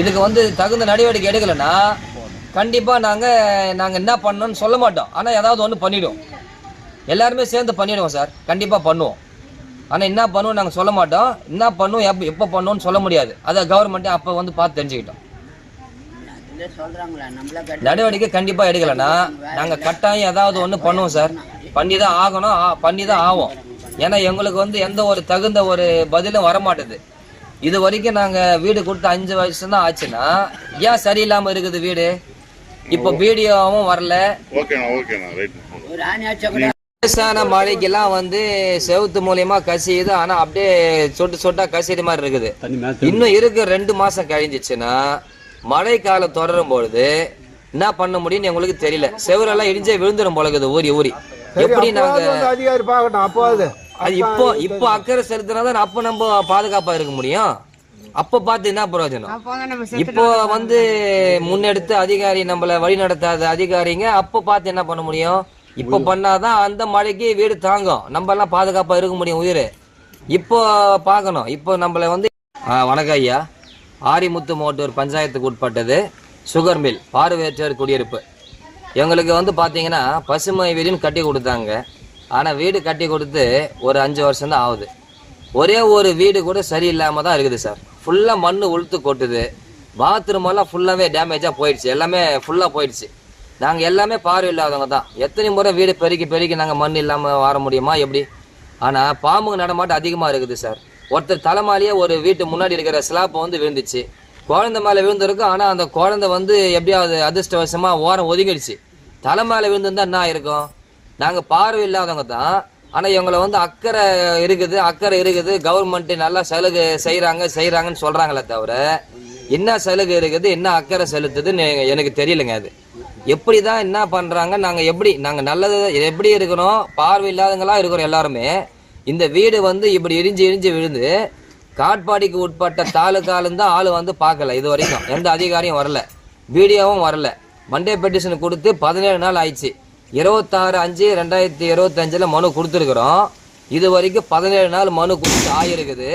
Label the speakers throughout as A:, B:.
A: இதுக்கு வந்து தகுந்த நடவடிக்கை எடுக்கலைன்னா கண்டிப்பாக நாங்கள் என்ன பண்ணணும்னு சொல்ல மாட்டோம். ஆனால் ஏதாவது ஒன்று பண்ணிவிடுவோம். எல்லாருமே சேர்ந்து பண்ணிவிடுவோம் சார். கண்டிப்பாக பண்ணுவோம். ஆனால் என்ன பண்ணுவோம் நாங்கள் சொல்ல மாட்டோம். என்ன பண்ணுவோம் எப்போ பண்ணுவோம்னு சொல்ல முடியாது. அதை கவர்மெண்ட்டே அப்போ வந்து பார்த்து தெரிஞ்சுக்கிட்டோம். நடவடிக்கை கண்டிப்பாக எடுக்கலைன்னா நாங்கள் கட்டாயம் ஏதாவது ஒன்று பண்ணுவோம் சார். பண்ணி தான் ஆகணும், பண்ணி தான் ஆகும். ஏன்னா எங்களுக்கு வந்து எந்த ஒரு தகுந்த ஒரு பதிலும் வரமாட்டுது. இது வரைக்கும் நாங்கள் வீடு கொடுத்து 5 வருஷம் தான் ஆச்சுன்னா ஏன் சரியில்லாமல் இருக்குது வீடு? இப்போ வீடியோவும் வரல. லேசான மழைக்கெல்லாம் வந்து செவுத்து மூலியமா கசியுது. ஆனால் அப்படியே சொட்டு சொட்டா கசிற மாதிரி இருக்குது. இன்னும் இருக்கு 2 மாசம் கழிஞ்சிச்சுன்னா மழை காலம் தொடரும் பொழுது என்ன பண்ண முடியும்னு எங்களுக்கு தெரியல. செவரெல்லாம் இடிஞ்சே விழுந்துடும் போலக்குது ஊறி ஊறி. எப்படி நாங்க
B: அதிகாரி பார்க்கணும். அப்போ அது
A: இப்போ அக்கறை செலுத்தினாதான் அப்ப நம்ம பாதுகாப்பா இருக்க முடியும். அப்ப பார்த்து என்ன பிரயோஜனம்? இப்போ வந்து முன்னெடுத்து அதிகாரி நம்மள வழி நடத்தாத அதிகாரிங்க அப்ப பார்த்து என்ன பண்ண முடியும்? இப்போ பண்ணாதான் அந்த மழைக்கு வீடு தாங்கும். நம்ம எல்லாம் பாதுகாப்பா இருக்க முடியும் உயிர். இப்போ பார்க்கணும். இப்போ நம்மள வந்து வணக்கம் ஐயா. ஆரிமுத்து மோட்டூர் பஞ்சாயத்துக்கு உட்பட்டது சுகர் மில் பார்வையற்றோர் குடியிருப்பு. எங்களுக்கு வந்து பார்த்தீங்கன்னா பசுமை வீடுன்னு கட்டி கொடுத்தாங்க. ஆனால் வீடு கட்டி கொடுத்து ஒரு 5 வருஷம் தான் ஆகுது. ஒரே ஒரு வீடு கூட சரியில்லாமல் தான் இருக்குது சார். ஃபுல்லாக மண் உளுத்து கொட்டுது. பாத்ரூம் எல்லாம் ஃபுல்லாகவே டேமேஜாக போயிடுச்சு. எல்லாமே ஃபுல்லாக போயிடுச்சு. நாங்கள் எல்லாமே பார்வை இல்லாதவங்க தான். எத்தனை முறை வீடு பெருக்கி நாங்கள் மண் இல்லாமல் வர முடியுமா எப்படி? ஆனால் பாம்புங்க நடமாட்டம் அதிகமாக இருக்குது சார். ஒருத்தர் தலைமாலேயே ஒரு வீட்டு முன்னாடி இருக்கிற ஸ்லாப் வந்து விழுந்துச்சு. குழந்தை மேலே விழுந்திருக்கு. ஆனால் அந்த குழந்தை வந்து எப்படியாவது அதிர்ஷ்டவசமாக ஓரம் ஒதுங்கிடுச்சு. தலை மேலே விழுந்துருந்தா என்ன இருக்கும்? நாங்கள் பார்வை இல்லாதவங்க தான். ஆனால் இவங்களை வந்து அக்கறை இருக்குது கவர்மெண்ட்டு நல்லா சலுகை செய்கிறாங்கன்னு சொல்கிறாங்களே தவிர என்ன சலுகை இருக்குது, என்ன அக்கறை செலுத்துதுன்னு எனக்கு தெரியலைங்க. அது எப்படி தான் என்ன பண்ணுறாங்க? நாங்கள் நல்லது எப்படி இருக்கணும்? பார்வை இல்லாதவங்களா இருக்கிறோம் எல்லாருமே. இந்த வீடு வந்து இப்படி இடிஞ்சு விழுந்து காட்பாடிக்கு உட்பட்ட தாலுக்காலும் ஆள் வந்து பார்க்கல. இது வரைக்கும் எந்த அதிகாரியும் வரல, வீடியோவும் வரல. மண்டே பெட்டிஷன் கொடுத்து 17 நாள் ஆயிடுச்சு. 26/5/2025 மனு கொடுத்துருக்குறோம். இது வரைக்கும் 17 நாள் மனு கொடுத்து ஆகிருக்குது.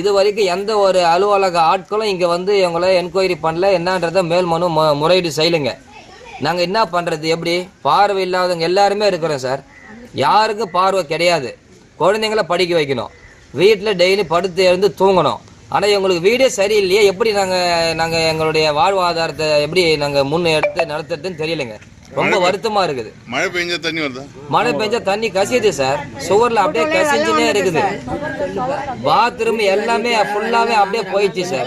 A: இது வரைக்கும் எந்த ஒரு அலுவலக ஆட்களும் இங்கே வந்து எங்களை என்கொயரி பண்ணல. என்னன்றத மேல் மனு முறையீடு செய்யலைங்க. நாங்கள் என்ன பண்ணுறது? எப்படி? பார்வை இல்லாதவங்க எல்லாருமே இருக்கிறோம் சார். யாருக்கும் பார்வை கிடையாது. குழந்தைங்கள படிக்க வைக்கணும், வீட்டில் டெய்லி படுத்து எழுந்து தூங்கணும். ஆனால் எங்களுக்கு வீடே சரியில்லையே. எப்படி நாங்கள் எங்களுடைய வாழ்வாதாரத்தை எப்படி நாங்கள் எடுத்து நடத்துறதுன்னு தெரியலைங்க. ரொம்ப வருத்தமா இருக்குது.
C: மழை பெஞ்சா தண்ணி வருதா?
A: மழை பெஞ்சா தண்ணி கசியுது சார். சுவர்ல அப்படியே கசிஞ்சுனே இருக்குது. பாத்ரூம் எல்லாமே ஃபுல்லாவே அப்படியே போயிடுச்சு சார்.